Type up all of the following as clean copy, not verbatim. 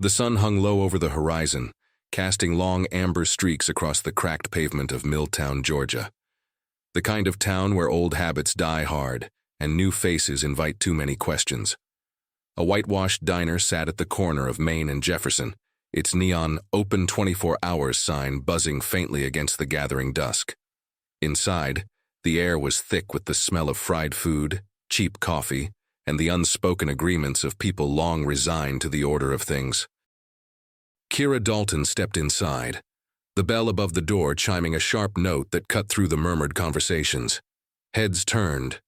The sun hung low over the horizon, casting long amber streaks across the cracked pavement of Milltown, Georgia. The kind of town where old habits die hard and new faces invite too many questions. A whitewashed diner sat at the corner of Main and Jefferson, its neon "Open 24 Hours" sign buzzing faintly against the gathering dusk. Inside, the air was thick with the smell of fried food, cheap coffee, and the unspoken agreements of people long resigned to the order of things. Kira Dalton stepped inside, the bell above the door chiming a sharp note that cut through the murmured conversations. Heads turned,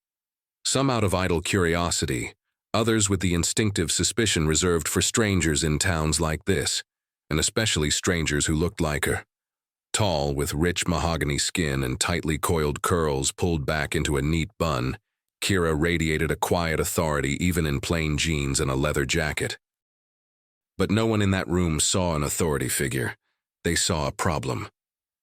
some out of idle curiosity, others with the instinctive suspicion reserved for strangers in towns like this, and especially strangers who looked like her. Tall, with rich mahogany skin and tightly coiled curls pulled back into a neat bun, Kira radiated a quiet authority even in plain jeans and a leather jacket. But no one in that room saw an authority figure. They saw a problem.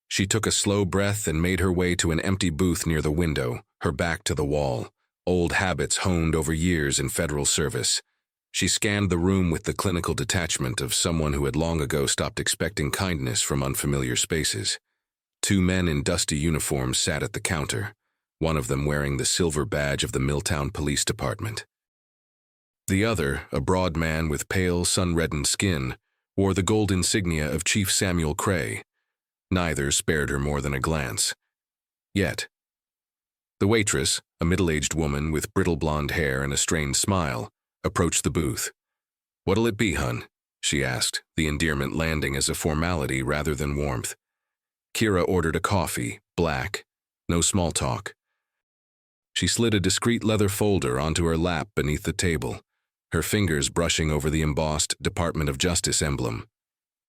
She took a slow breath and made her way to an empty booth near the window, her back to the wall, old habits honed over years in federal service. She scanned the room with the clinical detachment of someone who had long ago stopped expecting kindness from unfamiliar spaces. Two men in dusty uniforms sat at the counter, one of them wearing the silver badge of the Milltown Police Department. The other, a broad man with pale, sun-reddened skin, wore the gold insignia of Chief Samuel Cray. Neither spared her more than a glance. Yet. The waitress, a middle-aged woman with brittle blonde hair and a strained smile, approached the booth. "What'll it be, hun?" she asked, the endearment landing as a formality rather than warmth. Kira ordered a coffee, black, no small talk. She slid a discreet leather folder onto her lap beneath the table, her fingers brushing over the embossed Department of Justice emblem.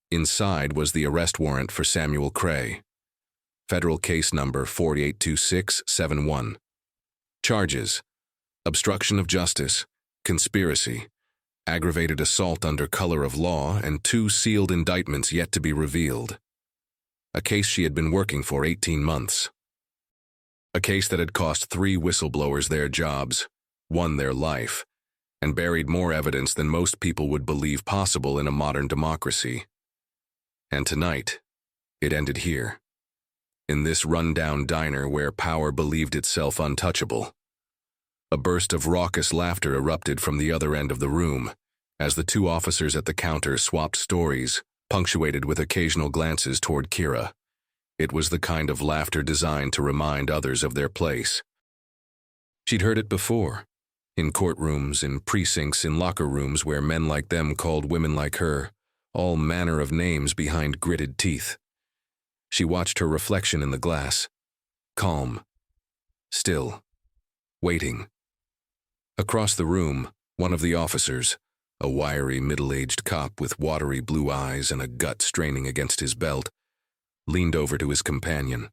Inside was the arrest warrant for Samuel Cray. Federal case number 482671. Charges: obstruction of justice, conspiracy, aggravated assault under color of law, and 2 sealed indictments yet to be revealed. A case she had been working for 18 months. A case that had cost 3 whistleblowers their jobs, won their life, and buried more evidence than most people would believe possible in a modern democracy. And tonight, it ended here, in this rundown diner where power believed itself untouchable. A burst of raucous laughter erupted from the other end of the room, as the 2 officers at the counter swapped stories, punctuated with occasional glances toward Kira. It was the kind of laughter designed to remind others of their place. She'd heard it before, in courtrooms, in precincts, in locker rooms where men like them called women like her, all manner of names behind gritted teeth. She watched her reflection in the glass, calm, still, waiting. Across the room, one of the officers, a wiry, middle-aged cop with watery blue eyes and a gut straining against his belt, leaned over to his companion.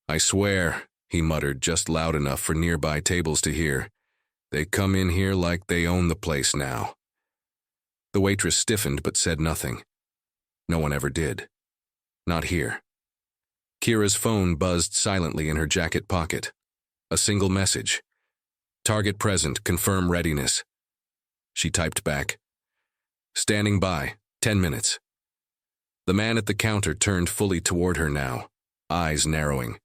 "I swear," he muttered just loud enough for nearby tables to hear, "they come in here like they own the place now." The waitress stiffened but said nothing. No one ever did. Not here. Kira's phone buzzed silently in her jacket pocket. A single message. "Target present, confirm readiness." She typed back, "Standing by, 10 minutes." The man at the counter turned fully toward her now, eyes narrowing.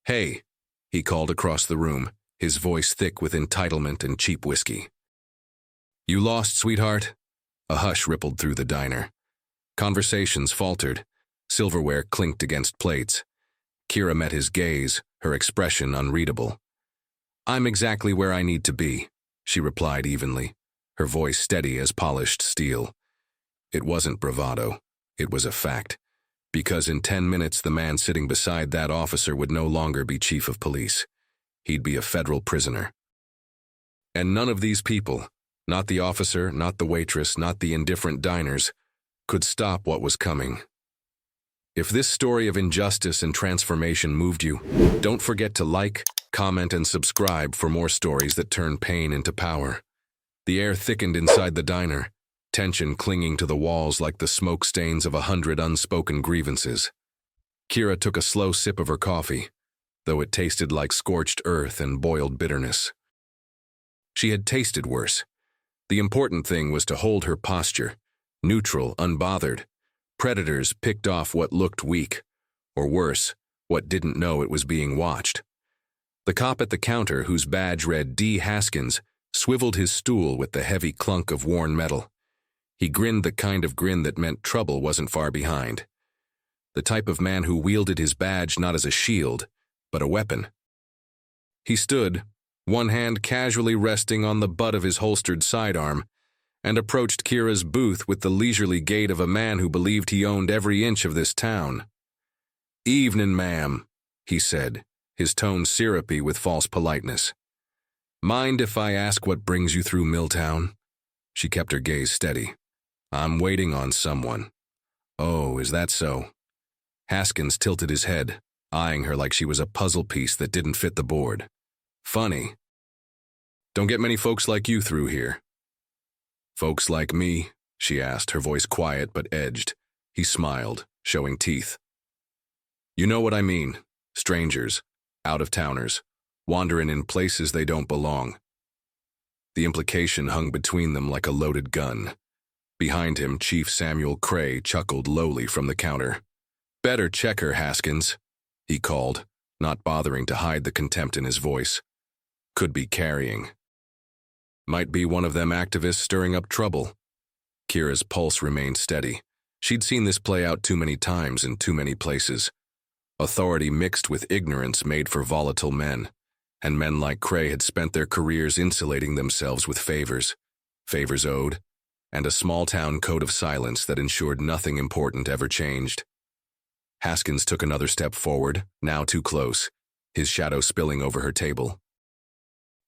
"Hey," he called across the room, his voice thick with entitlement and cheap whiskey. "You lost, sweetheart?" A hush rippled through the diner. Conversations faltered. Silverware clinked against plates. Kira met his gaze, her expression unreadable. "I'm exactly where I need to be," she replied evenly, her voice steady as polished steel. It wasn't bravado. It was a fact. Because in 10 minutes the man sitting beside that officer would no longer be chief of police. He'd be a federal prisoner. And none of these people, not the officer, not the waitress, not the indifferent diners, could stop what was coming. If this story of injustice and transformation moved you, don't forget to like, comment, and subscribe for more stories that turn pain into power. The air thickened inside the diner, tension clinging to the walls like the smoke stains of 100 unspoken grievances. Kira took a slow sip of her coffee, though it tasted like scorched earth and boiled bitterness. She had tasted worse. The important thing was to hold her posture, Neutral, unbothered. Predators picked off what looked weak, or worse, what didn't know it was being watched. The cop at the counter, whose badge read D. Haskins, swiveled his stool with the heavy clunk of worn metal. He grinned the kind of grin that meant trouble wasn't far behind. The type of man who wielded his badge not as a shield, but a weapon. He stood, one hand casually resting on the butt of his holstered sidearm, and approached Kira's booth with the leisurely gait of a man who believed he owned every inch of this town. "Evening, ma'am," he said, his tone syrupy with false politeness. "Mind if I ask what brings you through Milltown?" She kept her gaze steady. "I'm waiting on someone." "Oh, is that so?" Haskins tilted his head, eyeing her like she was a puzzle piece that didn't fit the board. "Funny. Don't get many folks like you through here." "Folks like me?" she asked, her voice quiet but edged. He smiled, showing teeth. "You know what I mean. Strangers, out-of-towners, wandering in places they don't belong." The implication hung between them like a loaded gun. Behind him, Chief Samuel Cray chuckled lowly from the counter. "Better check her, Haskins," he called, not bothering to hide the contempt in his voice. "Could be carrying. Might be one of them activists stirring up trouble." Kira's pulse remained steady. She'd seen this play out too many times in too many places. Authority mixed with ignorance made for volatile men, and men like Cray had spent their careers insulating themselves with favors owed, and a small-town code of silence that ensured nothing important ever changed. Haskins took another step forward, now too close, his shadow spilling over her table.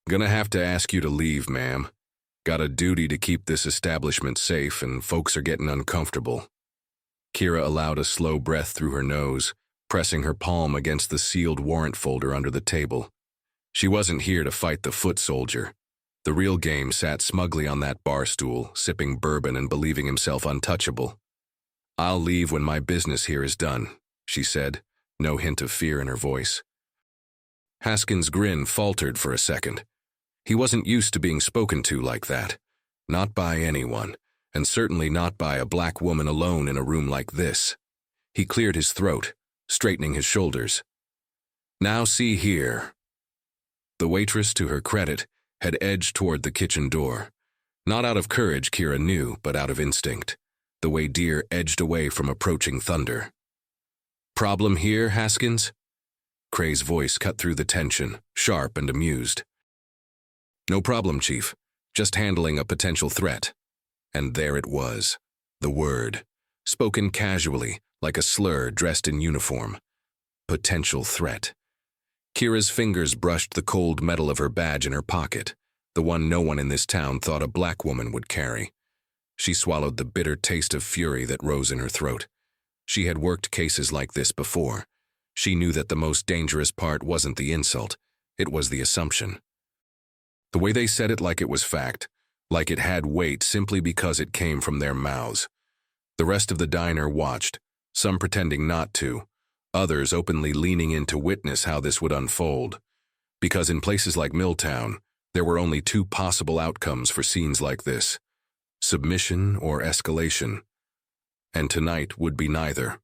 "Gonna have to ask you to leave, ma'am. Got a duty to keep this establishment safe, and folks are getting uncomfortable." Kira allowed a slow breath through her nose, pressing her palm against the sealed warrant folder under the table. She wasn't here to fight the foot soldier. The real game sat smugly on that bar stool, sipping bourbon and believing himself untouchable. "I'll leave when my business here is done," she said, no hint of fear in her voice. Haskins' grin faltered for a second. He wasn't used to being spoken to like that. Not by anyone, and certainly not by a black woman alone in a room like this. He cleared his throat, straightening his shoulders. "Now see here." The waitress, to her credit, had edged toward the kitchen door. Not out of courage, Kira knew, but out of instinct, the way deer edged away from approaching thunder. "Problem here, Haskins?" Cray's voice cut through the tension, sharp and amused. "No problem, Chief. Just handling a potential threat." And there it was, the word, spoken casually, like a slur dressed in uniform. Potential threat. Kira's fingers brushed the cold metal of her badge in her pocket, the one no one in this town thought a black woman would carry. She swallowed the bitter taste of fury that rose in her throat. She had worked cases like this before. She knew that the most dangerous part wasn't the insult, it was the assumption. The way they said it like it was fact, like it had weight simply because it came from their mouths. The rest of the diner watched, some pretending not to, others openly leaning in to witness how this would unfold. Because in places like Milltown, there were only two possible outcomes for scenes like this: submission or escalation. And tonight would be neither.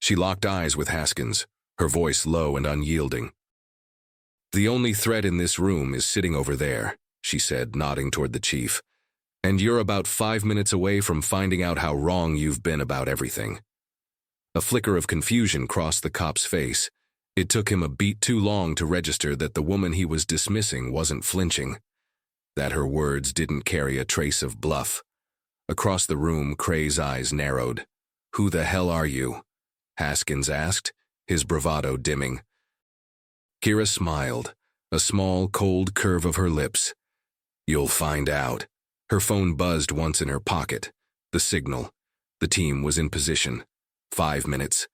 She locked eyes with Haskins, her voice low and unyielding. "The only threat in this room is sitting over there," she said, nodding toward the chief. "And you're about 5 minutes away from finding out how wrong you've been about everything." A flicker of confusion crossed the cop's face. It took him a beat too long to register that the woman he was dismissing wasn't flinching, that her words didn't carry a trace of bluff. Across the room, Cray's eyes narrowed. "Who the hell are you?" Haskins asked, his bravado dimming. Kira smiled, a small, cold curve of her lips. "You'll find out." Her phone buzzed once in her pocket. The signal. The team was in position. 5 minutes.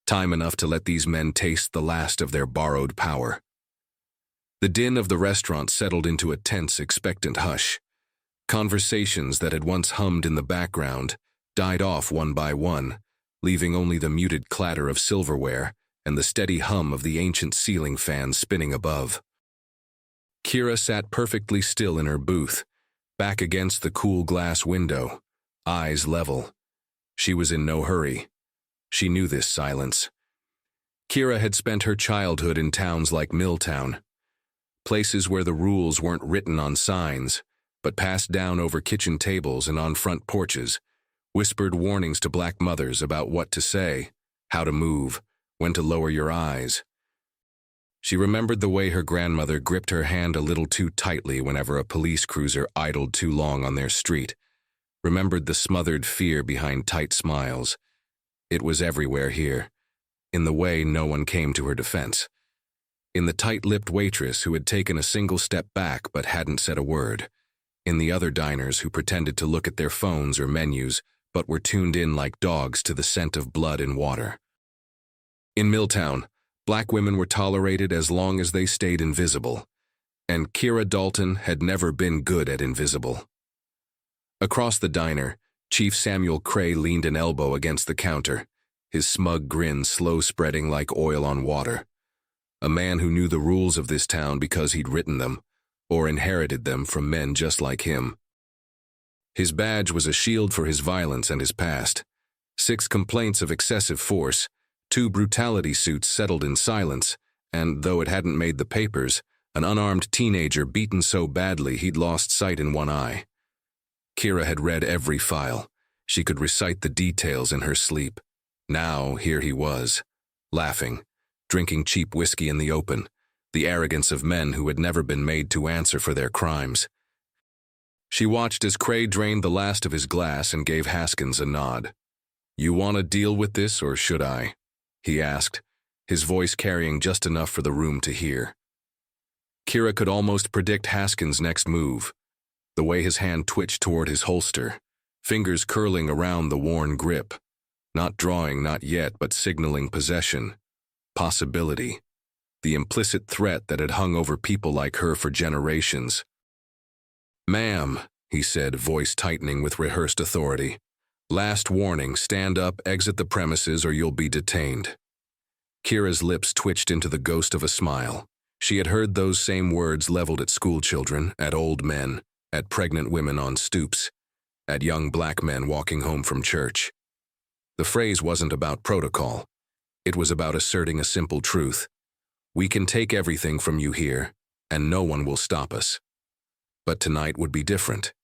Time enough to let these men taste the last of their borrowed power. The din of the restaurant settled into a tense, expectant hush. Conversations that had once hummed in the background died off one by one, leaving only the muted clatter of silverware and the steady hum of the ancient ceiling fan spinning above. Kira sat perfectly still in her booth, back against the cool glass window, eyes level. She was in no hurry. She knew this silence. Kira had spent her childhood in towns like Milltown, places where the rules weren't written on signs, but passed down over kitchen tables and on front porches, whispered warnings to black mothers about what to say, how to move, when to lower your eyes. She remembered the way her grandmother gripped her hand a little too tightly whenever a police cruiser idled too long on their street, remembered the smothered fear behind tight smiles. It was everywhere here, in the way no one came to her defense, in the tight-lipped waitress who had taken a single step back but hadn't said a word, in the other diners who pretended to look at their phones or menus but were tuned in like dogs to the scent of blood and water. In Milltown, black women were tolerated as long as they stayed invisible, and Kira Dalton had never been good at invisible. Across the diner, Chief Samuel Cray leaned an elbow against the counter, his smug grin slow-spreading like oil on water. A man who knew the rules of this town because he'd written them, or inherited them from men just like him. His badge was a shield for his violence and his past. 6 complaints of excessive force, 2 brutality suits settled in silence, and, though it hadn't made the papers, an unarmed teenager beaten so badly he'd lost sight in one eye. Kira had read every file. She could recite the details in her sleep. Now, here he was, laughing, drinking cheap whiskey in the open, the arrogance of men who had never been made to answer for their crimes. She watched as Cray drained the last of his glass and gave Haskins a nod. "You want to deal with this, or should I?" he asked, his voice carrying just enough for the room to hear. Kira could almost predict Haskins' next move, the way his hand twitched toward his holster, fingers curling around the worn grip, not drawing, not yet, but signaling possession, possibility, the implicit threat that had hung over people like her for generations. "Ma'am," he said, voice tightening with rehearsed authority. "Last warning, stand up, exit the premises, or you'll be detained." Kira's lips twitched into the ghost of a smile. She had heard those same words leveled at schoolchildren, at old men, at pregnant women on stoops, at young black men walking home from church. The phrase wasn't about protocol. It was about asserting a simple truth. We can take everything from you here, and no one will stop us. But tonight would be different.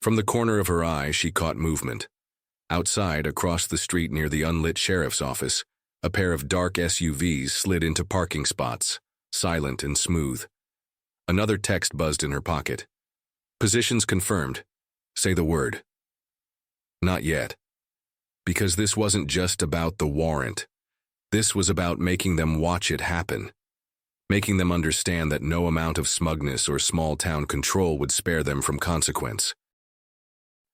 From the corner of her eye, she caught movement. Outside, across the street near the unlit sheriff's office, a pair of dark SUVs slid into parking spots, silent and smooth. Another text buzzed in her pocket. "Positions confirmed. Say the word." Not yet. Because this wasn't just about the warrant. This was about making them watch it happen. Making them understand that no amount of smugness or small-town control would spare them from consequence.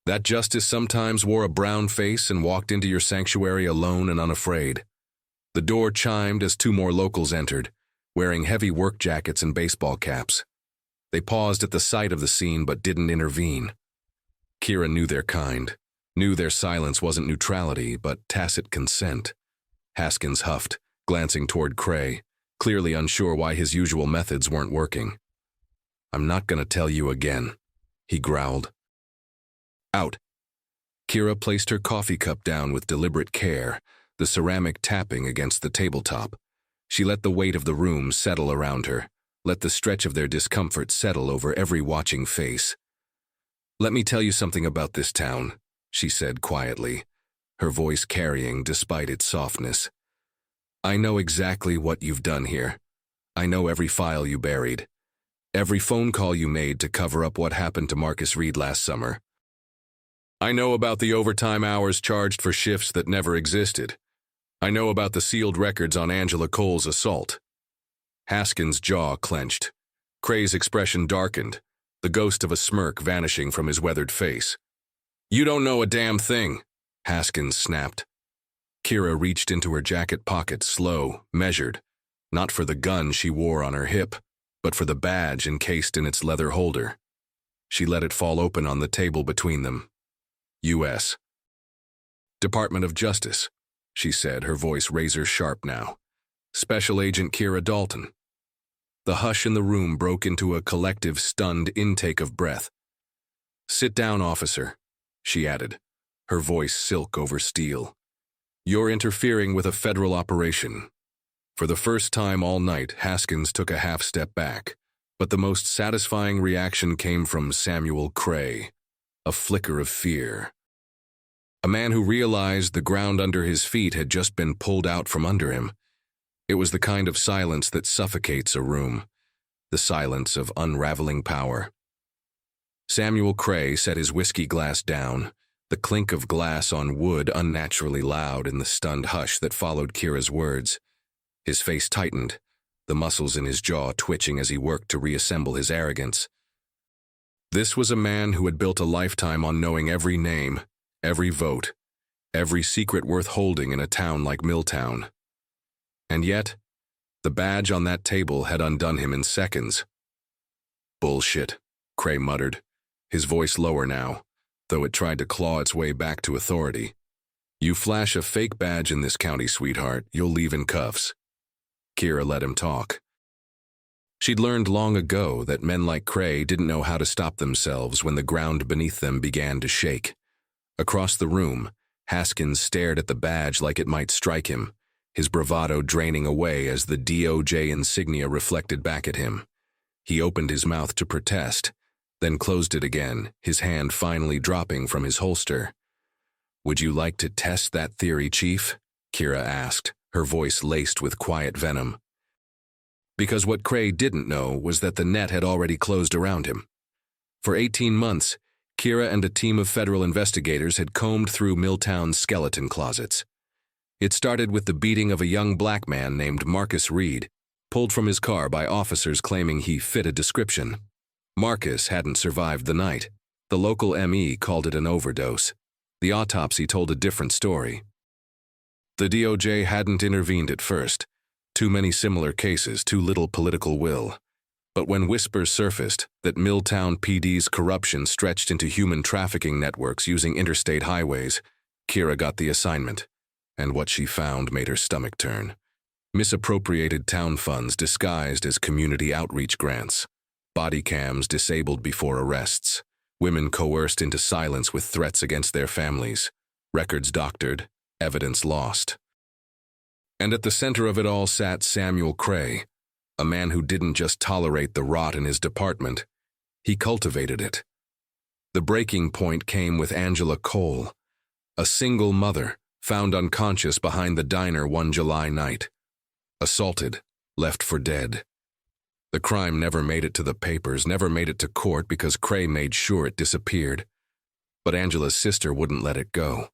That justice sometimes wore a brown face and walked into your sanctuary alone and unafraid. The door chimed as 2 more locals entered, wearing heavy work jackets and baseball caps. They paused at the sight of the scene but didn't intervene. Kira knew their kind, knew their silence wasn't neutrality but tacit consent. Haskins huffed, glancing toward Cray, clearly unsure why his usual methods weren't working. "I'm not going to tell you again," he growled. "Out." Kira placed her coffee cup down with deliberate care, the ceramic tapping against the tabletop. She let the weight of the room settle around her, let the stretch of their discomfort settle over every watching face. "Let me tell you something about this town," she said quietly, her voice carrying despite its softness. "I know exactly what you've done here. I know every file you buried, every phone call you made to cover up what happened to Marcus Reed last summer. I know about the overtime hours charged for shifts that never existed. I know about the sealed records on Angela Cole's assault." Haskins' jaw clenched. Cray's expression darkened, the ghost of a smirk vanishing from his weathered face. "You don't know a damn thing," Haskins snapped. Kira reached into her jacket pocket, slow, measured, not for the gun she wore on her hip, but for the badge encased in its leather holder. She let it fall open on the table between them. U.S. Department of Justice, she said, her voice razor-sharp now. Special Agent Kira Dalton. The hush in the room broke into a collective, stunned intake of breath. "Sit down, officer," she added, her voice silk over steel. "You're interfering with a federal operation." For the first time all night, Haskins took a half-step back, but the most satisfying reaction came from Samuel Cray, a flicker of fear. A man who realized the ground under his feet had just been pulled out from under him. It was the kind of silence that suffocates a room, the silence of unraveling power. Samuel Cray set his whiskey glass down, the clink of glass on wood unnaturally loud in the stunned hush that followed Kira's words. His face tightened, the muscles in his jaw twitching as he worked to reassemble his arrogance. This was a man who had built a lifetime on knowing every name, every vote, every secret worth holding in a town like Milltown. And yet, the badge on that table had undone him in seconds. "Bullshit," Cray muttered, his voice lower now, though it tried to claw its way back to authority. "You flash a fake badge in this county, sweetheart, you'll leave in cuffs." Kira let him talk. She'd learned long ago that men like Cray didn't know how to stop themselves when the ground beneath them began to shake. Across the room, Haskins stared at the badge like it might strike him, his bravado draining away as the DOJ insignia reflected back at him. He opened his mouth to protest, then closed it again, his hand finally dropping from his holster. "Would you like to test that theory, Chief?" Kira asked, her voice laced with quiet venom. Because what Cray didn't know was that the net had already closed around him. For 18 months, Kira and a team of federal investigators had combed through Milltown's skeleton closets. It started with the beating of a young black man named Marcus Reed, pulled from his car by officers claiming he fit a description. Marcus hadn't survived the night. The local ME called it an overdose. The autopsy told a different story. The DOJ hadn't intervened at first. Too many similar cases, too little political will. But when whispers surfaced that Milltown PD's corruption stretched into human trafficking networks using interstate highways, Kira got the assignment. And what she found made her stomach turn. Misappropriated town funds disguised as community outreach grants. Body cams disabled before arrests. Women coerced into silence with threats against their families. Records doctored. Evidence lost. And at the center of it all sat Samuel Cray, a man who didn't just tolerate the rot in his department, he cultivated it. The breaking point came with Angela Cole, a single mother found unconscious behind the diner one July night. Assaulted, left for dead. The crime never made it to the papers, never made it to court because Cray made sure it disappeared. But Angela's sister wouldn't let it go.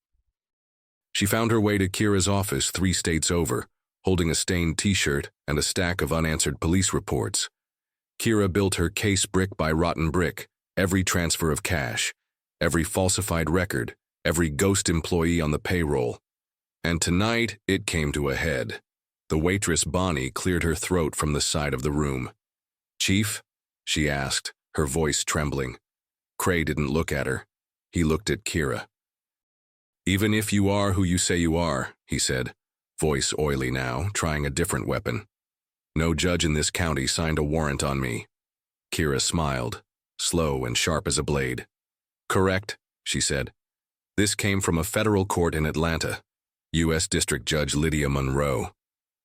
She found her way to Kira's office 3 states over, holding a stained t-shirt and a stack of unanswered police reports. Kira built her case brick by rotten brick, every transfer of cash, every falsified record, every ghost employee on the payroll. And tonight, it came to a head. The waitress Bonnie cleared her throat from the side of the room. "Chief?" she asked, her voice trembling. Cray didn't look at her. He looked at Kira. "Even if you are who you say you are," he said, voice oily now, trying a different weapon. "No judge in this county signed a warrant on me." Kira smiled, slow and sharp as a blade. "Correct," she said. "This came from a federal court in Atlanta, U.S. District Judge Lydia Monroe."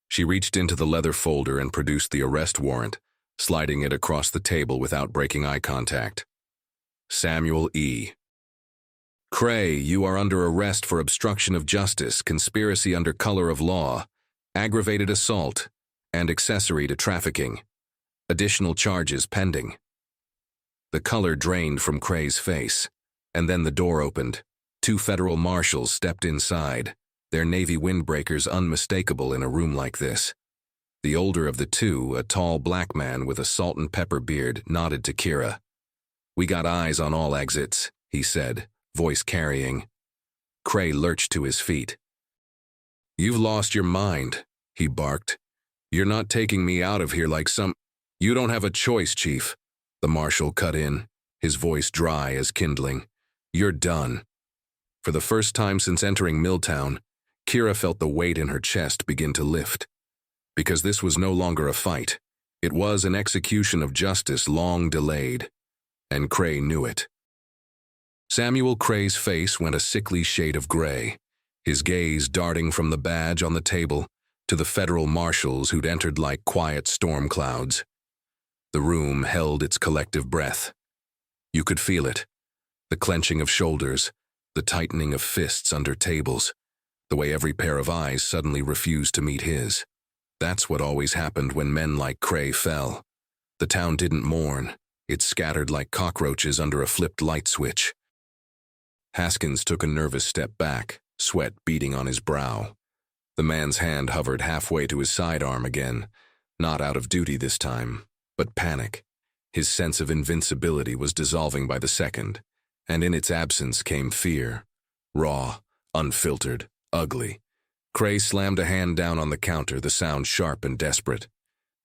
She reached into the leather folder and produced the arrest warrant, sliding it across the table without breaking eye contact. "Samuel E. Cray, you are under arrest for obstruction of justice, conspiracy under color of law, aggravated assault, and accessory to trafficking. Additional charges pending." The color drained from Cray's face, and then the door opened. 2 federal marshals stepped inside, their navy windbreakers unmistakable in a room like this. The older of the 2, a tall black man with a salt and pepper beard, nodded to Kira. "We got eyes on all exits," he said, voice carrying. Cray lurched to his feet. "You've lost your mind," he barked. "You're not taking me out of here like some—" "You don't have a choice, Chief," the marshal cut in, his voice dry as kindling. "You're done." For the first time since entering Milltown, Kira felt the weight in her chest begin to lift. Because this was no longer a fight. It was an execution of justice long delayed. And Cray knew it. Samuel Cray's face went a sickly shade of gray, his gaze darting from the badge on the table to the federal marshals who'd entered like quiet storm clouds. The room held its collective breath. You could feel it, the clenching of shoulders, the tightening of fists under tables, the way every pair of eyes suddenly refused to meet his. That's what always happened when men like Cray fell. The town didn't mourn. It scattered like cockroaches under a flipped light switch. Haskins took a nervous step back, sweat beading on his brow. The man's hand hovered halfway to his sidearm again, not out of duty this time, but panic. His sense of invincibility was dissolving by the second, and in its absence came fear. Raw, unfiltered, ugly. Cray slammed a hand down on the counter, the sound sharp and desperate.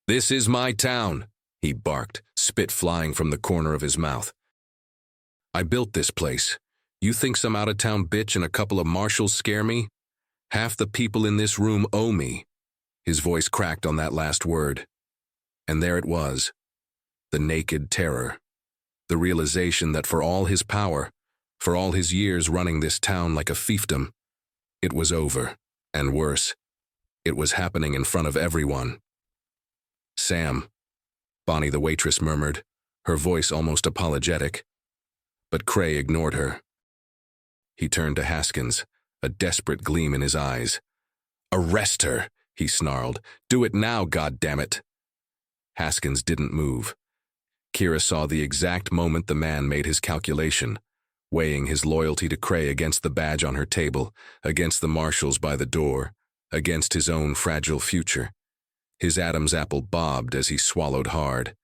"This is my town," he barked, spit flying from the corner of his mouth. "I built this place. You think some out-of-town bitch and a couple of marshals scare me? Half the people in this room owe me." His voice cracked on that last word. And there it was, the naked terror, the realization that for all his power, for all his years running this town like a fiefdom, it was over, and worse, it was happening in front of everyone. "Sam," Bonnie the waitress murmured, her voice almost apologetic. But Cray ignored her. He turned to Haskins, a desperate gleam in his eyes. "Arrest her," he snarled. "Do it now, goddammit." Haskins didn't move. Kira saw the exact moment the man made his calculation, weighing his loyalty to Cray against the badge on her table, against the marshals by the door, against his own fragile future. His Adam's apple bobbed as he swallowed hard.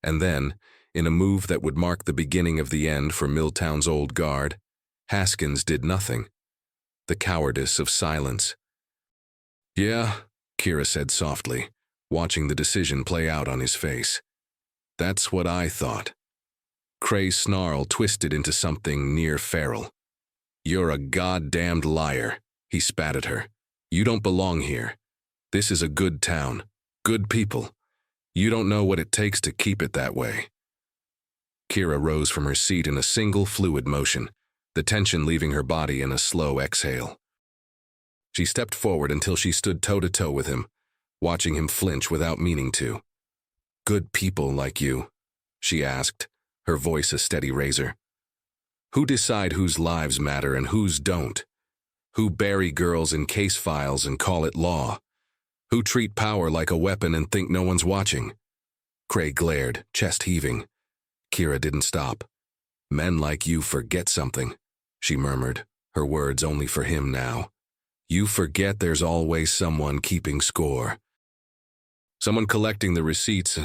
And then, in a move that would mark the beginning of the end for Milltown's old guard, Haskins did nothing. The cowardice of silence. "Yeah," Kira said softly, watching the decision play out on his face. "That's what I thought." Cray's snarl twisted into something near feral. "You're a goddamned liar," he spat at her. "You don't belong here. This is a good town, good people. You don't know what it takes to keep it that way." Kira rose from her seat in a single fluid motion, the tension leaving her body in a slow exhale. She stepped forward until she stood toe-to-toe with him, watching him flinch without meaning to. "Good people like you?" she asked, her voice a steady razor. "Who decide whose lives matter and whose don't? Who bury girls in case files and call it law? Who treat power like a weapon and think no one's watching?" Cray glared, chest heaving. Kira didn't stop. "Men like you forget something," she murmured, her words only for him now. "You forget there's always someone keeping score. Someone collecting the receipts.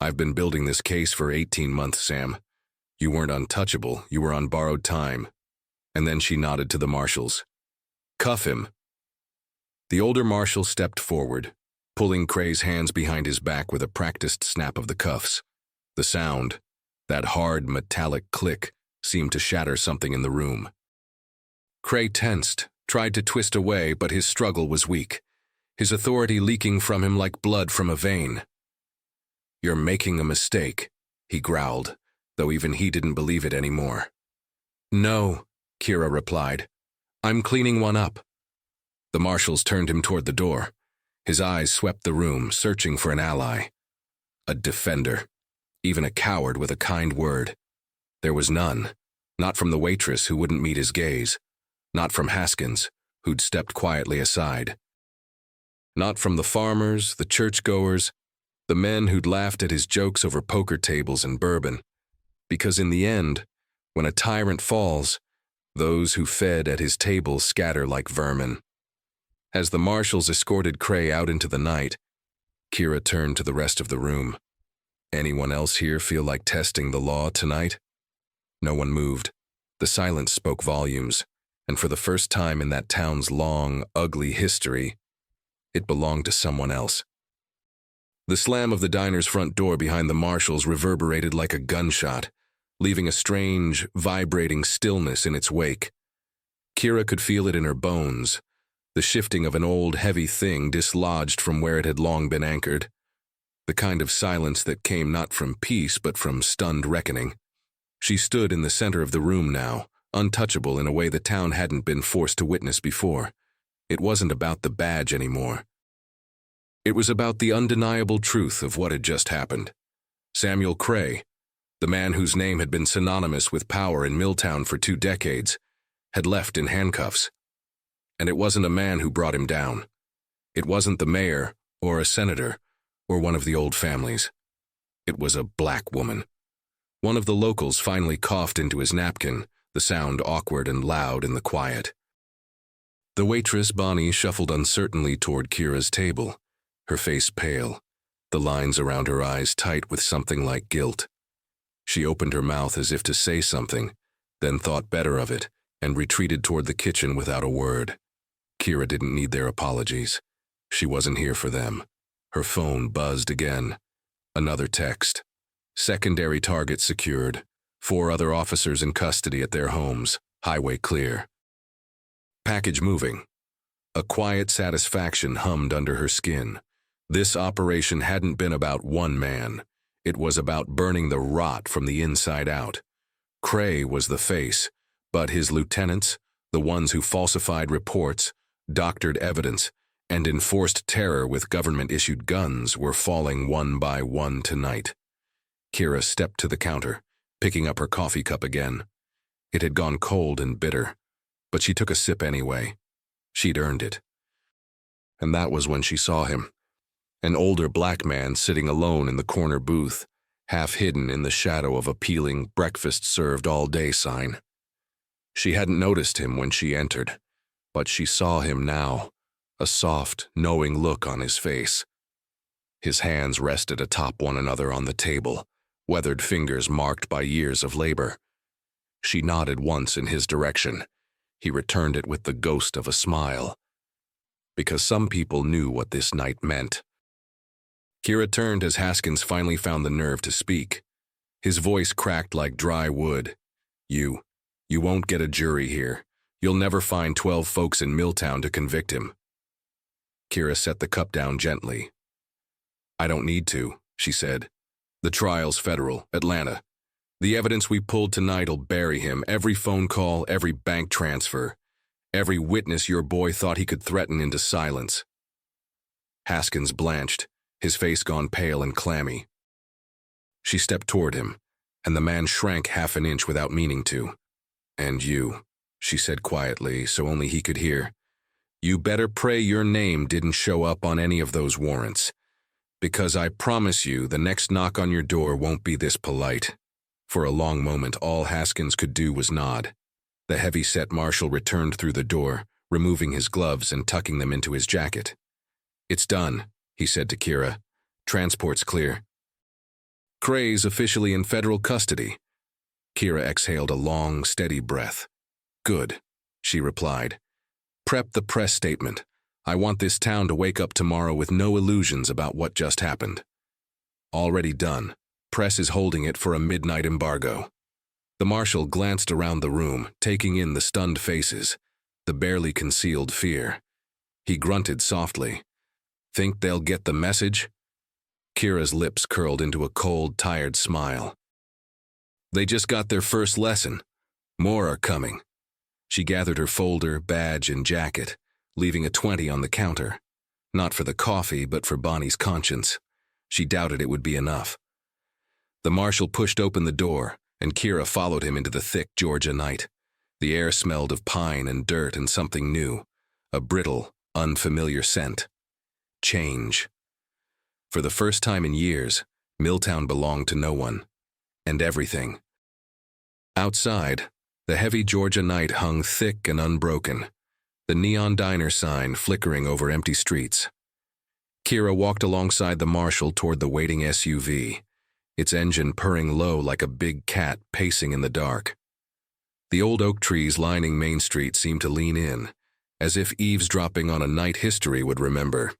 I've been building this case for 18 months, Sam. You weren't untouchable, you were on borrowed time." And then she nodded to the marshals. "Cuff him." The older marshal stepped forward, pulling Cray's hands behind his back with a practiced snap of the cuffs. The sound, that hard metallic click, seemed to shatter something in the room. Cray tensed, tried to twist away, but his struggle was weak, his authority leaking from him like blood from a vein. "You're making a mistake," he growled, though even he didn't believe it anymore. "No," Kira replied. "I'm cleaning one up." The marshals turned him toward the door. His eyes swept the room, searching for an ally. A defender. Even a coward with a kind word. There was none. Not from the waitress who wouldn't meet his gaze. Not from Haskins, who'd stepped quietly aside. Not from the farmers, the churchgoers, the men who'd laughed at his jokes over poker tables and bourbon. Because in the end, when a tyrant falls, those who fed at his table scatter like vermin. As the marshals escorted Cray out into the night, Kira turned to the rest of the room. "Anyone else here feel like testing the law tonight?" No one moved. The silence spoke volumes, and for the first time in that town's long, ugly history, it belonged to someone else. The slam of the diner's front door behind the marshals reverberated like a gunshot, leaving a strange, vibrating stillness in its wake. Kira could feel it in her bones, the shifting of an old, heavy thing dislodged from where it had long been anchored. The kind of silence that came not from peace but from stunned reckoning. She stood in the center of the room now, untouchable in a way the town hadn't been forced to witness before. It wasn't about the badge anymore. It was about the undeniable truth of what had just happened. Samuel Cray, the man whose name had been synonymous with power in Milltown for 2 decades, had left in handcuffs. And it wasn't a man who brought him down. It wasn't the mayor, or a senator, or one of the old families. It was a black woman. One of the locals finally coughed into his napkin, the sound awkward and loud in the quiet. The waitress, Bonnie, shuffled uncertainly toward Kira's table, her face pale, the lines around her eyes tight with something like guilt. She opened her mouth as if to say something, then thought better of it, and retreated toward the kitchen without a word. Kira didn't need their apologies. She wasn't here for them. Her phone buzzed again. Another text. Secondary target secured. 4 other officers in custody at their homes. Highway clear. Package moving. A quiet satisfaction hummed under her skin. This operation hadn't been about one man. It was about burning the rot from the inside out. Cray was the face, but his lieutenants, the ones who falsified reports, doctored evidence, and enforced terror with government-issued guns, were falling one by one tonight. Kira stepped to the counter, picking up her coffee cup again. It had gone cold and bitter, but she took a sip anyway. She'd earned it. And that was when she saw him. An older black man sitting alone in the corner booth, half hidden in the shadow of a peeling breakfast served all day sign. She hadn't noticed him when she entered, but she saw him now, a soft, knowing look on his face. His hands rested atop one another on the table, weathered fingers marked by years of labor. She nodded once in his direction. He returned it with the ghost of a smile. Because some people knew what this night meant. Kira turned as Haskins finally found the nerve to speak. His voice cracked like dry wood. You won't get a jury here. You'll never find 12 folks in Milltown to convict him." Kira set the cup down gently. "I don't need to," she said. "The trial's federal, Atlanta. The evidence we pulled tonight'll bury him, every phone call, every bank transfer, every witness your boy thought he could threaten into silence." Haskins blanched, his face gone pale and clammy. She stepped toward him, and the man shrank half an inch without meaning to. "And you," she said quietly, so only he could hear, "you better pray your name didn't show up on any of those warrants, because I promise you the next knock on your door won't be this polite." For a long moment, all Haskins could do was nod. The heavy-set marshal returned through the door, removing his gloves and tucking them into his jacket. "It's done," he said to Kira. "Transport's clear. Cray's officially in federal custody." Kira exhaled a long, steady breath. "Good," she replied. "Prep the press statement. I want this town to wake up tomorrow with no illusions about what just happened." "Already done. Press is holding it for a midnight embargo." The marshal glanced around the room, taking in the stunned faces, the barely concealed fear. He grunted softly. "Think they'll get the message?" Kira's lips curled into a cold, tired smile. "They just got their first lesson. More are coming." She gathered her folder, badge, and jacket, leaving a 20 on the counter. Not for the coffee, but for Bonnie's conscience. She doubted it would be enough. The marshal pushed open the door, and Kira followed him into the thick Georgia night. The air smelled of pine and dirt and something new, a brittle, unfamiliar scent. Change. For the first time in years, Milltown belonged to no one, and everything. Outside, the heavy Georgia night hung thick and unbroken, the neon diner sign flickering over empty streets. Kira walked alongside the marshal toward the waiting SUV, its engine purring low like a big cat pacing in the dark. The old oak trees lining Main Street seemed to lean in, as if eavesdropping on a night history would remember.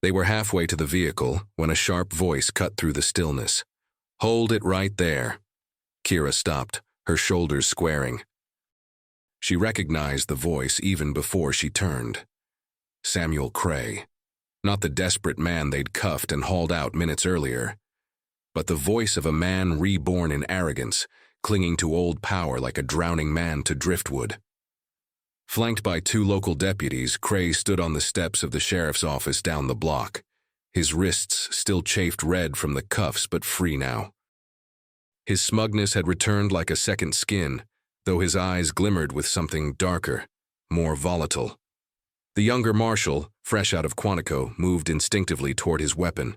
They were halfway to the vehicle when a sharp voice cut through the stillness. "Hold it right there." Kira stopped, her shoulders squaring. She recognized the voice even before she turned. Samuel Cray. Not the desperate man they'd cuffed and hauled out minutes earlier, but the voice of a man reborn in arrogance, clinging to old power like a drowning man to driftwood. Flanked by 2 local deputies, Cray stood on the steps of the sheriff's office down the block. His wrists still chafed red from the cuffs, but free now. His smugness had returned like a second skin, though his eyes glimmered with something darker, more volatile. The younger marshal, fresh out of Quantico, moved instinctively toward his weapon.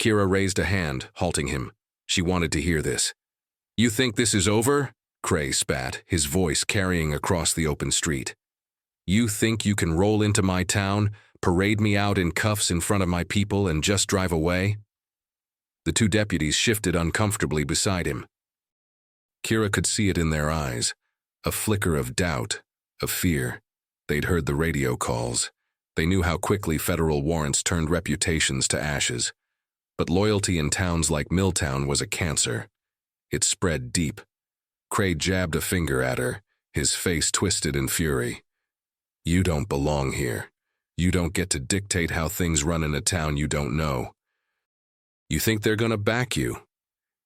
Kira raised a hand, halting him. She wanted to hear this. "You think this is over?" Cray spat, his voice carrying across the open street. "You think you can roll into my town, parade me out in cuffs in front of my people, and just drive away?" The 2 deputies shifted uncomfortably beside him. Kira could see it in their eyes, a flicker of doubt, of fear. They'd heard the radio calls. They knew how quickly federal warrants turned reputations to ashes. But loyalty in towns like Milltown was a cancer. It spread deep. Cray jabbed a finger at her, his face twisted in fury. "You don't belong here. You don't get to dictate how things run in a town you don't know. You think they're gonna back you?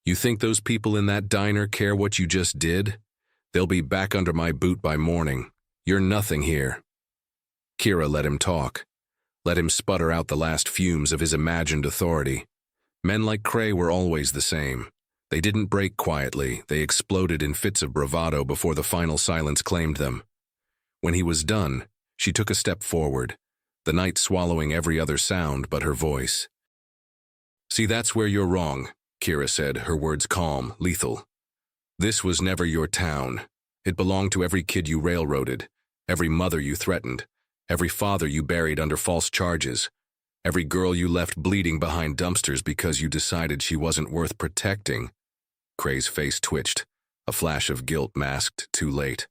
You think those people in that diner care what you just did? They'll be back under my boot by morning. You're nothing here." Kira let him talk. Let him sputter out the last fumes of his imagined authority. Men like Cray were always the same. They didn't break quietly, they exploded in fits of bravado before the final silence claimed them. When he was done, she took a step forward, the night swallowing every other sound but her voice. "See, that's where you're wrong," Kira said, her words calm, lethal. "This was never your town. It belonged to every kid you railroaded, every mother you threatened, every father you buried under false charges, every girl you left bleeding behind dumpsters because you decided she wasn't worth protecting." Cray's face twitched, a flash of guilt masked too late.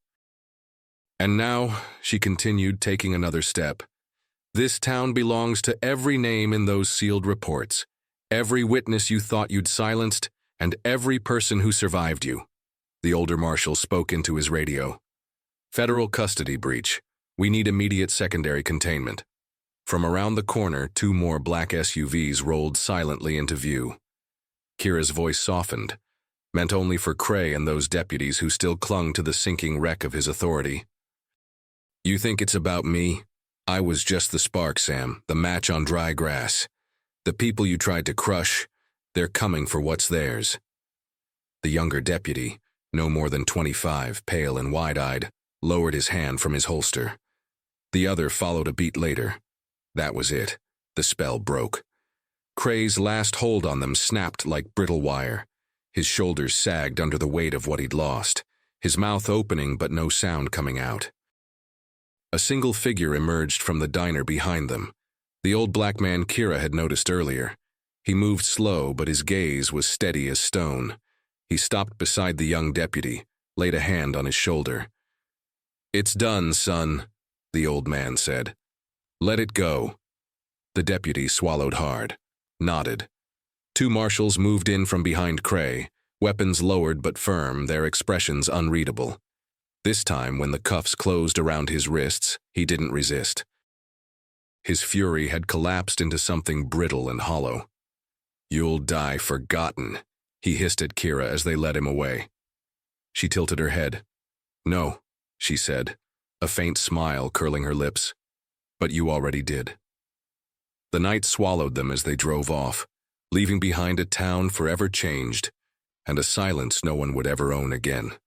"And now," she continued, taking another step, "this town belongs to every name in those sealed reports, every witness you thought you'd silenced, and every person who survived you." The older marshal spoke into his radio. "Federal custody breach. We need immediate secondary containment." From around the corner, 2 more black SUVs rolled silently into view. Kira's voice softened, meant only for Cray and those deputies who still clung to the sinking wreck of his authority. "You think it's about me? I was just the spark, Sam, the match on dry grass. The people you tried to crush, they're coming for what's theirs." The younger deputy, no more than 25, pale and wide-eyed, lowered his hand from his holster. The other followed a beat later. That was it. The spell broke. Cray's last hold on them snapped like brittle wire. His shoulders sagged under the weight of what he'd lost, his mouth opening but no sound coming out. A single figure emerged from the diner behind them. The old black man Kira had noticed earlier. He moved slow, but his gaze was steady as stone. He stopped beside the young deputy, laid a hand on his shoulder. "It's done, son," the old man said. "Let it go." The deputy swallowed hard, nodded. 2 marshals moved in from behind Cray, weapons lowered but firm, their expressions unreadable. This time, when the cuffs closed around his wrists, he didn't resist. His fury had collapsed into something brittle and hollow. "You'll die forgotten," he hissed at Kira as they led him away. She tilted her head. "No," she said, a faint smile curling her lips. "But you already did." The night swallowed them as they drove off, leaving behind a town forever changed, and a silence no one would ever own again.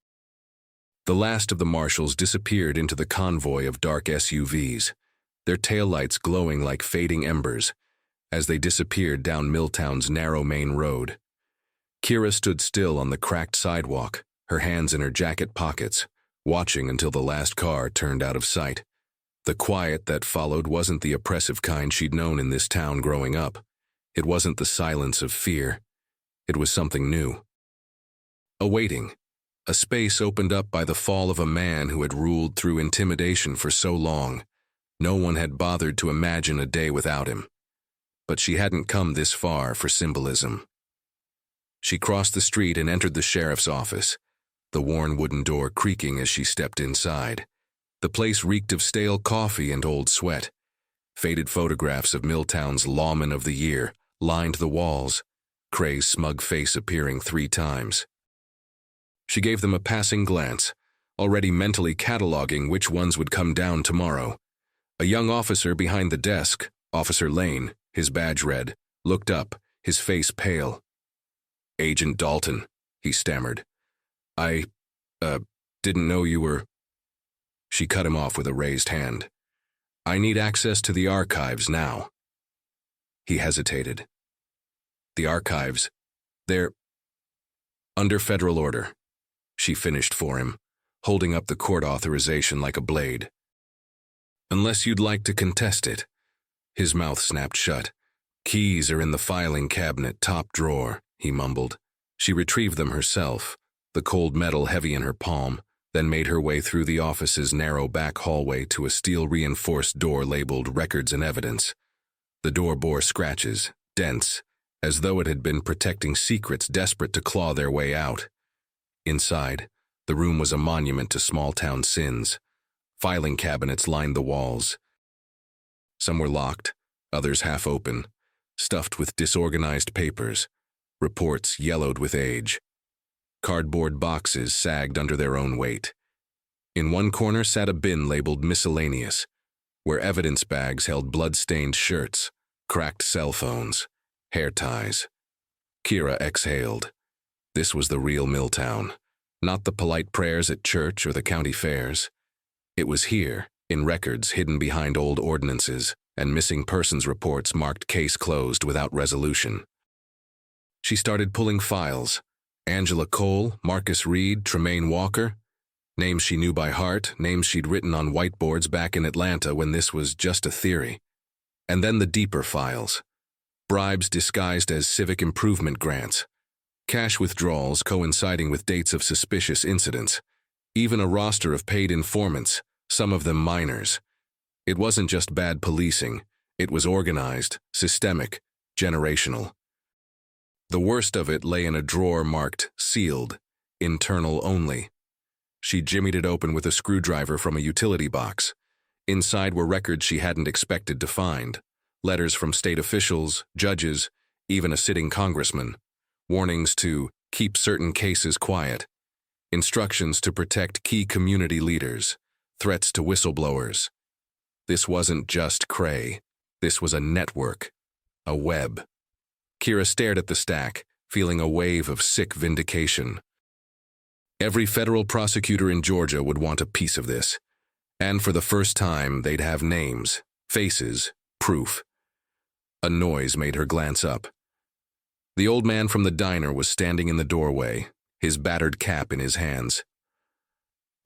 The last of the marshals disappeared into the convoy of dark SUVs, their taillights glowing like fading embers, as they disappeared down Milltown's narrow main road. Kira stood still on the cracked sidewalk, her hands in her jacket pockets, watching until the last car turned out of sight. The quiet that followed wasn't the oppressive kind she'd known in this town growing up. It wasn't the silence of fear. It was something new. A waiting. A space opened up by the fall of a man who had ruled through intimidation for so long. No one had bothered to imagine a day without him. But she hadn't come this far for symbolism. She crossed the street and entered the sheriff's office, the worn wooden door creaking as she stepped inside. The place reeked of stale coffee and old sweat. Faded photographs of Milltown's Lawman of the Year lined the walls, Cray's smug face appearing 3 times. She gave them a passing glance, already mentally cataloging which ones would come down tomorrow. A young officer behind the desk, Officer Lane, his badge red, looked up, his face pale. "Agent Dalton," he stammered. I didn't know you were—" She cut him off with a raised hand. "I need access to the archives now." He hesitated. "The archives, they're under federal order," she finished for him, holding up the court authorization like a blade. "Unless you'd like to contest it." His mouth snapped shut. "Keys are in the filing cabinet, top drawer," he mumbled. She retrieved them herself, the cold metal heavy in her palm, then made her way through the office's narrow back hallway to a steel-reinforced door labeled Records and Evidence. The door bore scratches, dense, as though it had been protecting secrets desperate to claw their way out. Inside, the room was a monument to small-town sins. Filing cabinets lined the walls. Some were locked, others half open, stuffed with disorganized papers, reports yellowed with age. Cardboard boxes sagged under their own weight. In one corner sat a bin labeled Miscellaneous, where evidence bags held blood-stained shirts, cracked cell phones, hair ties. Kira exhaled. This was the real Milltown, not the polite prayers at church or the county fairs. It was here, in records hidden behind old ordinances and missing persons reports marked case closed without resolution. She started pulling files. Angela Cole, Marcus Reed, Tremaine Walker. Names she knew by heart, names she'd written on whiteboards back in Atlanta when this was just a theory. And then the deeper files. Bribes disguised as civic improvement grants. Cash withdrawals coinciding with dates of suspicious incidents. Even a roster of paid informants, some of them minors. It wasn't just bad policing. It was organized, systemic, generational. The worst of it lay in a drawer marked Sealed, Internal Only. She jimmied it open with a screwdriver from a utility box. Inside were records she hadn't expected to find. Letters from state officials, judges, even a sitting congressman. Warnings to keep certain cases quiet. Instructions to protect key community leaders. Threats to whistleblowers. This wasn't just Cray. This was a network. A web. Kira stared at the stack, feeling a wave of sick vindication. Every federal prosecutor in Georgia would want a piece of this. And for the first time, they'd have names, faces, proof. A noise made her glance up. The old man from the diner was standing in the doorway, his battered cap in his hands.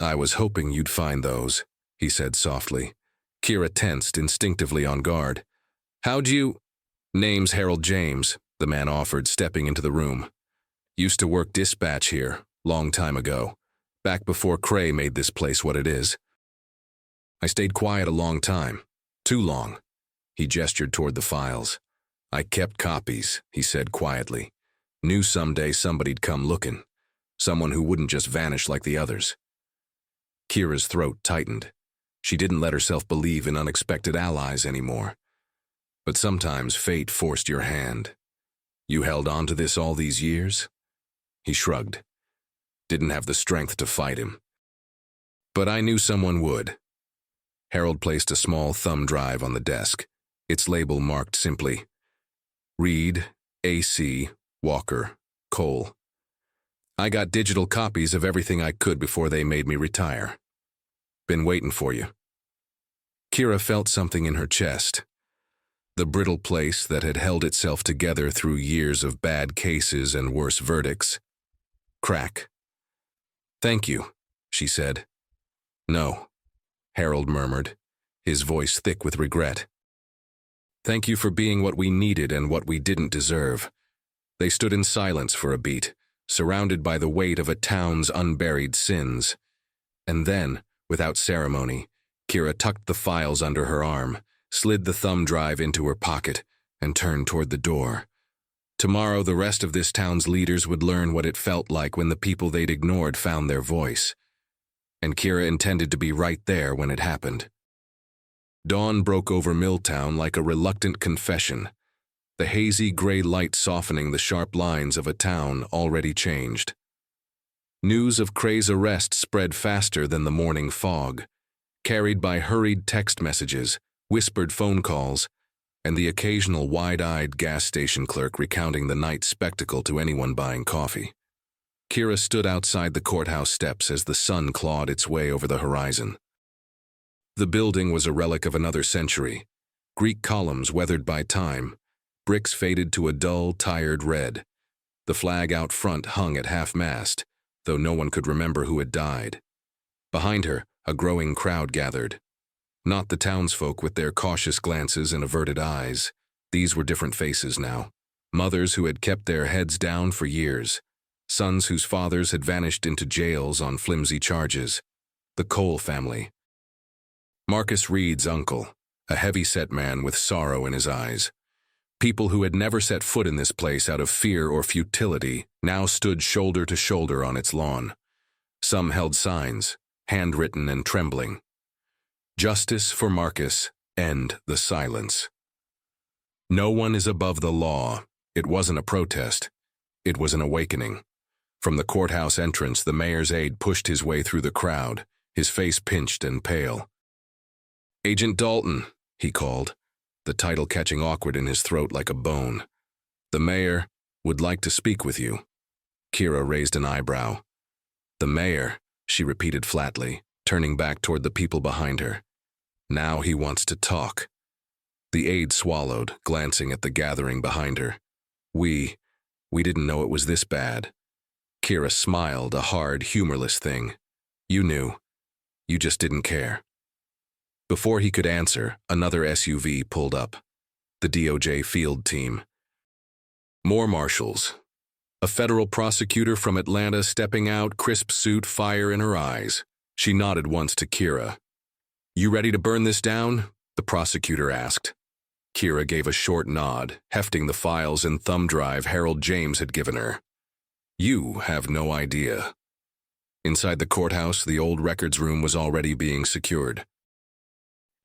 "I was hoping you'd find those," he said softly. Kira tensed, instinctively on guard. "How'd you—" "Name's Harold James," the man offered, stepping into the room. "Used to work dispatch here, long time ago, back before Cray made this place what it is. I stayed quiet a long time, too long." He gestured toward the files. "I kept copies," he said quietly. "Knew someday somebody'd come looking, someone who wouldn't just vanish like the others." Kira's throat tightened. She didn't let herself believe in unexpected allies anymore. But sometimes fate forced your hand. "You held on to this all these years?" He shrugged. "Didn't have the strength to fight him. But I knew someone would." Harold placed a small thumb drive on the desk, its label marked simply, Reed, A.C., Walker, Cole. "I got digital copies of everything I could before they made me retire. Been waiting for you." Kira felt something in her chest. The brittle place that had held itself together through years of bad cases and worse verdicts. Crack. "Thank you," she said. "No," Harold murmured, his voice thick with regret. "Thank you for being what we needed and what we didn't deserve." They stood in silence for a beat, surrounded by the weight of a town's unburied sins. And then, without ceremony, Kira tucked the files under her arm, slid the thumb drive into her pocket, and turned toward the door. Tomorrow, the rest of this town's leaders would learn what it felt like when the people they'd ignored found their voice. And Kira intended to be right there when it happened. Dawn broke over Milltown like a reluctant confession, the hazy gray light softening the sharp lines of a town already changed. News of Cray's arrest spread faster than the morning fog, carried by hurried text messages, whispered phone calls, and the occasional wide-eyed gas station clerk recounting the night's spectacle to anyone buying coffee. Kira stood outside the courthouse steps as the sun clawed its way over the horizon. The building was a relic of another century. Greek columns weathered by time, bricks faded to a dull, tired red. The flag out front hung at half-mast, though no one could remember who had died. Behind her, a growing crowd gathered. Not the townsfolk with their cautious glances and averted eyes. These were different faces now. Mothers who had kept their heads down for years. Sons whose fathers had vanished into jails on flimsy charges. The Cole family. Marcus Reed's uncle, a heavy-set man with sorrow in his eyes. People who had never set foot in this place out of fear or futility now stood shoulder to shoulder on its lawn. Some held signs, handwritten and trembling. Justice for Marcus, end the silence. No one is above the law. It wasn't a protest. It was an awakening. From the courthouse entrance, the mayor's aide pushed his way through the crowd, his face pinched and pale. "Agent Dalton," he called, the title catching awkward in his throat like a bone. "The mayor would like to speak with you." Kira raised an eyebrow. "The mayor," she repeated flatly, turning back toward the people behind her. "Now he wants to talk." The aide swallowed, glancing at the gathering behind her. We didn't know it was this bad." Kira smiled, a hard, humorless thing. "You knew. You just didn't care." Before he could answer, another SUV pulled up. The DOJ field team. More marshals. A federal prosecutor from Atlanta stepping out, crisp suit, fire in her eyes. She nodded once to Kira. "You ready to burn this down?" the prosecutor asked. Kira gave a short nod, hefting the files and thumb drive Harold James had given her. "You have no idea." Inside the courthouse, the old records room was already being secured.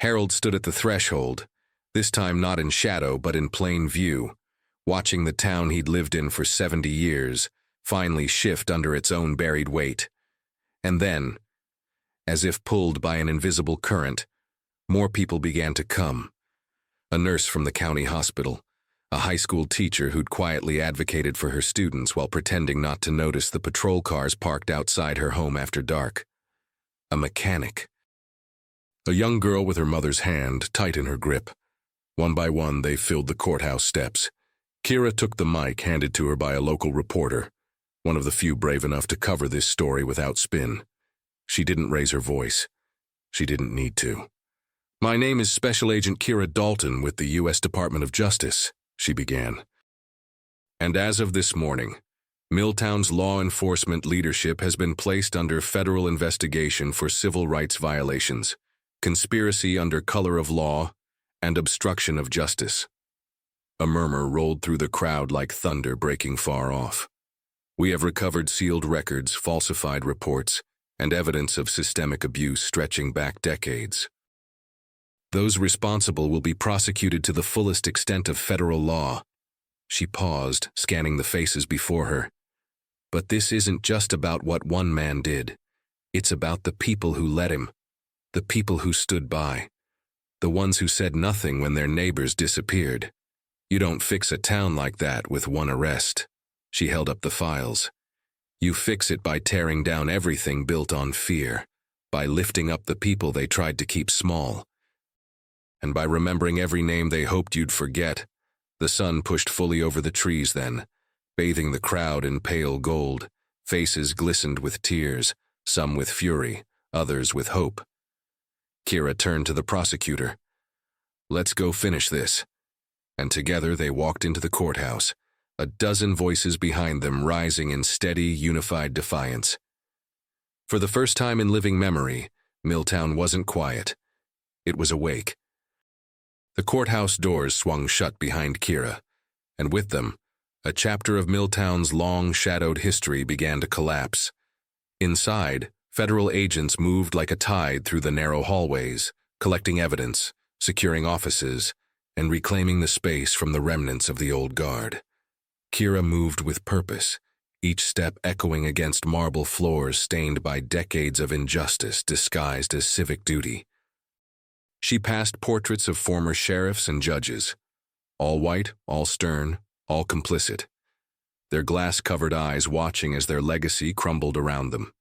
Harold stood at the threshold, this time not in shadow but in plain view, watching the town he'd lived in for 70 years finally shift under its own buried weight. And then, as if pulled by an invisible current, more people began to come. A nurse from the county hospital, a high school teacher who'd quietly advocated for her students while pretending not to notice the patrol cars parked outside her home after dark. A mechanic. A young girl with her mother's hand tight in her grip. One by one, they filled the courthouse steps. Kira took the mic handed to her by a local reporter, one of the few brave enough to cover this story without spin. She didn't raise her voice. She didn't need to. "My name is Special Agent Kira Dalton with the U.S. Department of Justice," she began. "And as of this morning, Milltown's law enforcement leadership has been placed under federal investigation for civil rights violations, conspiracy under color of law, and obstruction of justice." A murmur rolled through the crowd like thunder breaking far off. "We have recovered sealed records, falsified reports, and evidence of systemic abuse stretching back decades. Those responsible will be prosecuted to the fullest extent of federal law." She paused, scanning the faces before her. "But this isn't just about what one man did. It's about the people who let him. The people who stood by. The ones who said nothing when their neighbors disappeared. You don't fix a town like that with one arrest." She held up the files. "You fix it by tearing down everything built on fear, by lifting up the people they tried to keep small, and by remembering every name they hoped you'd forget." The sun pushed fully over the trees then, bathing the crowd in pale gold. Faces glistened with tears, some with fury, others with hope. Kira turned to the prosecutor. "Let's go finish this." And together they walked into the courthouse, a dozen voices behind them rising in steady, unified defiance. For the first time in living memory, Milltown wasn't quiet. It was awake. The courthouse doors swung shut behind Kira, and with them, a chapter of Milltown's long-shadowed history began to collapse. Inside, federal agents moved like a tide through the narrow hallways, collecting evidence, securing offices, and reclaiming the space from the remnants of the old guard. Kira moved with purpose, each step echoing against marble floors stained by decades of injustice disguised as civic duty. She passed portraits of former sheriffs and judges, all white, all stern, all complicit, their glass-covered eyes watching as their legacy crumbled around them.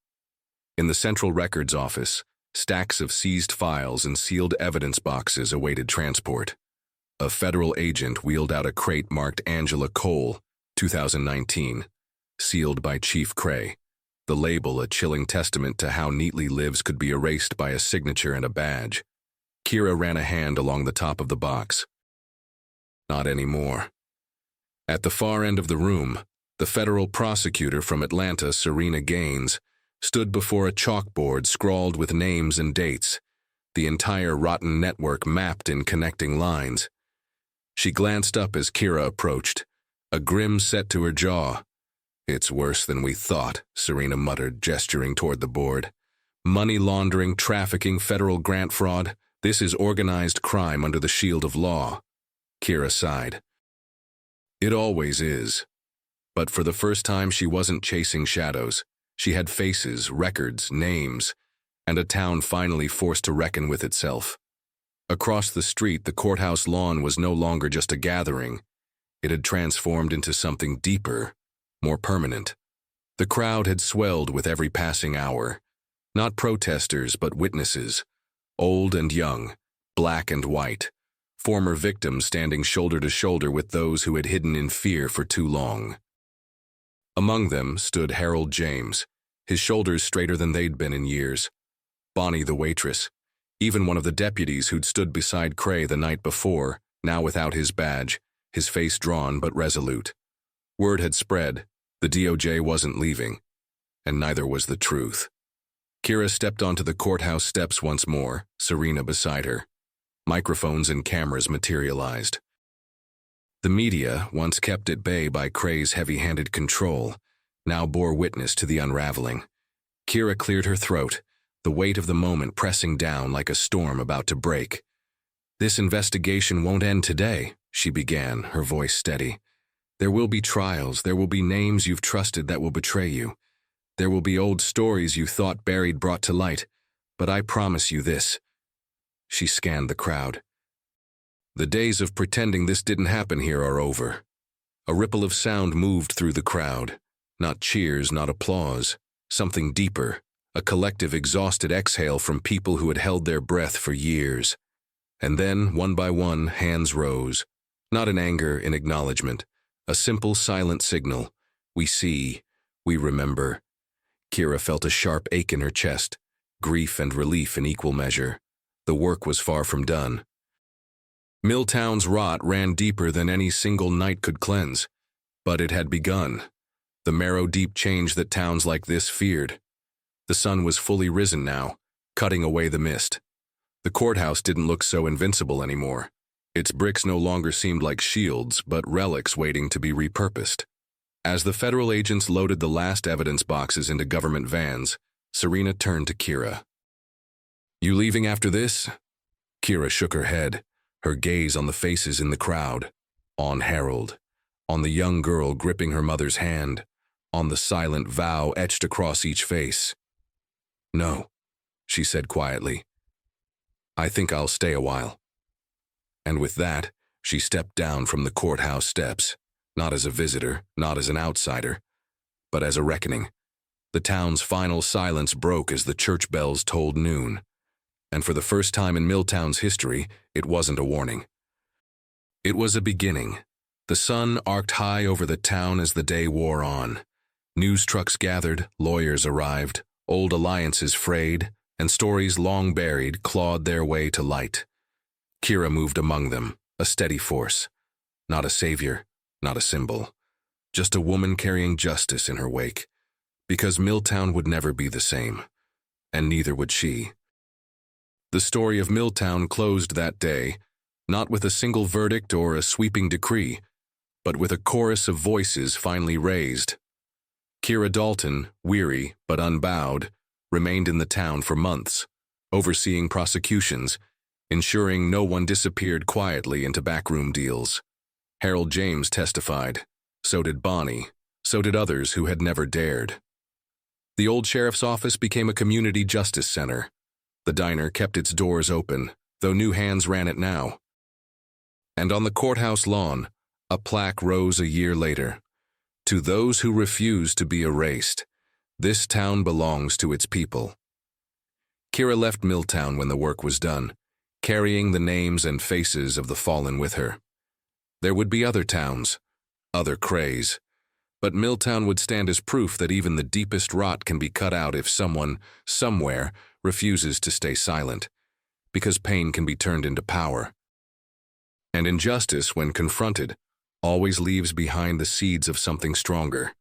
In the Central Records Office, stacks of seized files and sealed evidence boxes awaited transport. A federal agent wheeled out a crate marked Angela Cole, 2019, sealed by Chief Cray, the label a chilling testament to how neatly lives could be erased by a signature and a badge. Kira ran a hand along the top of the box. Not anymore. At the far end of the room, the federal prosecutor from Atlanta, Serena Gaines, stood before a chalkboard scrawled with names and dates, the entire rotten network mapped in connecting lines. She glanced up as Kira approached, a grim set to her jaw. "It's worse than we thought," Serena muttered, gesturing toward the board. "Money laundering, trafficking, federal grant fraud. This is organized crime under the shield of law." Kira sighed. It always is. But for the first time, she wasn't chasing shadows. She had faces, records, names, and a town finally forced to reckon with itself. Across the street, the courthouse lawn was no longer just a gathering. It had transformed into something deeper, more permanent. The crowd had swelled with every passing hour. Not protesters, but witnesses. Old and young, black and white. Former victims standing shoulder to shoulder with those who had hidden in fear for too long. Among them stood Harold James, his shoulders straighter than they'd been in years. Bonnie the waitress, even one of the deputies who'd stood beside Cray the night before, now without his badge, his face drawn but resolute. Word had spread, the DOJ wasn't leaving, and neither was the truth. Kira stepped onto the courthouse steps once more, Serena beside her. Microphones and cameras materialized. The media, once kept at bay by Cray's heavy-handed control, now bore witness to the unraveling. Kira cleared her throat, the weight of the moment pressing down like a storm about to break. "This investigation won't end today," she began, her voice steady. "There will be trials, there will be names you've trusted that will betray you. There will be old stories you thought buried brought to light, but I promise you this." She scanned the crowd. "The days of pretending this didn't happen here are over." A ripple of sound moved through the crowd. Not cheers, not applause. Something deeper, a collective exhausted exhale from people who had held their breath for years. And then, one by one, hands rose. Not in anger, in acknowledgement. A simple, silent signal. We see. We remember. Kira felt a sharp ache in her chest, grief and relief in equal measure. The work was far from done. Milltown's rot ran deeper than any single night could cleanse, but it had begun. The marrow-deep change that towns like this feared. The sun was fully risen now, cutting away the mist. The courthouse didn't look so invincible anymore. Its bricks no longer seemed like shields, but relics waiting to be repurposed. As the federal agents loaded the last evidence boxes into government vans, Serena turned to Kira. "You leaving after this?" Kira shook her head, her gaze on the faces in the crowd, on Harold, on the young girl gripping her mother's hand, on the silent vow etched across each face. "No," she said quietly. "I think I'll stay a while." And with that, she stepped down from the courthouse steps, not as a visitor, not as an outsider, but as a reckoning. The town's final silence broke as the church bells tolled noon. And for the first time in Milltown's history, it wasn't a warning. It was a beginning. The sun arced high over the town as the day wore on. News trucks gathered, lawyers arrived, old alliances frayed, and stories long buried clawed their way to light. Kira moved among them, a steady force. Not a savior, not a symbol. Just a woman carrying justice in her wake. Because Milltown would never be the same. And neither would she. The story of Milltown closed that day, not with a single verdict or a sweeping decree, but with a chorus of voices finally raised. Kira Dalton, weary but unbowed, remained in the town for months, overseeing prosecutions, ensuring no one disappeared quietly into backroom deals. Harold James testified. So did Bonnie. so did others who had never dared. The old sheriff's office became a community justice center. The diner kept its doors open, though new hands ran it now. And on the courthouse lawn, a plaque rose a year later. To those who refuse to be erased, this town belongs to its people. Kira left Milltown when the work was done, carrying the names and faces of the fallen with her. There would be other towns, other Krays, but Milltown would stand as proof that even the deepest rot can be cut out if someone, somewhere, refuses to stay silent, because pain can be turned into power. And injustice, when confronted, always leaves behind the seeds of something stronger.